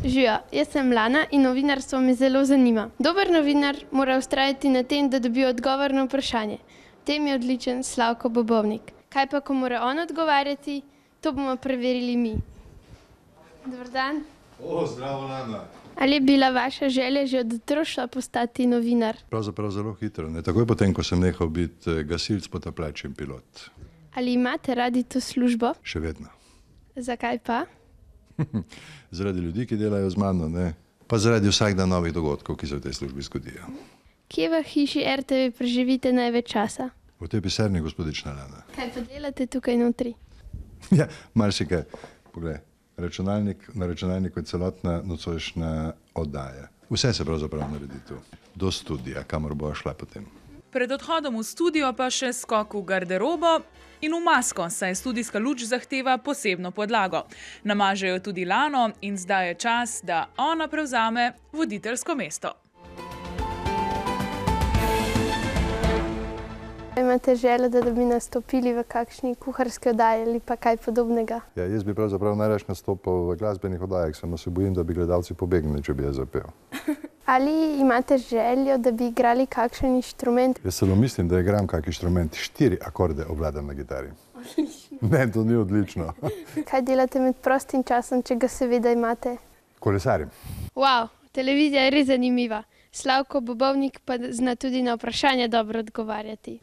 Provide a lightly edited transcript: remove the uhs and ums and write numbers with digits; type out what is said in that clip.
Živijo, jaz sem Lana in novinarstvo me zelo zanima. Dober novinar mora vztrajati na tem, da dobi odgovor na vprašanje. V tem je odličen Slavko Bobovnik. Kaj pa, ko mora on odgovarjati, to bomo preverili mi. Dober dan. Zdravo, Lana. Ali je bila vaša želja že od otroštva postati novinar? Pravzaprav zelo hitro, ne? Takoj potem, ko sem nehal biti gasilec, potapljač in pilot. Ali imate radi to službo? Še vedno. Zakaj pa? Zaradi ljudi, ki delajo z mano, ne? Pa zaradi vsak dan novih dogodkov, ki se v tej službi zgodijo. Kje v hiši RTV preživite največ časa? V tej pisarni, gospodična Lana. Kaj pa delate tukaj notri? Ja, marsikaj. Poglej, na računalniku je celotna nocojšnja oddaja. Vse se pravzaprav naredi tu. Do studija, kamor bo šla potem. Pred odhodom v studio pa še skok v garderobo in v masko, saj studijska luč zahteva posebno podlago. Namažejo tudi Lano in zdaj je čas, da ona prevzame voditeljsko mesto. Imate željo, da bi nastopili v kakšni kuharski oddaji ali pa kaj podobnega? Ja, jaz bi pravzaprav najraje nastopil v glasbenih oddajah, samo se bojim, da bi gledalci pobegnili, če bi jaz zapel. Ali imate željo, da bi igrali kakšen inštrument? Jaz celo mislim, da igram kak inštrument, 4 akorde obvladam na gitari. Ne, to ni odlično. Kaj delate med prostim časom, če ga seveda imate? Kolesarim. Wow, televizija je res zanimiva. Slavko Bobovnik pa zna tudi na vprašanja dobro odgovarjati.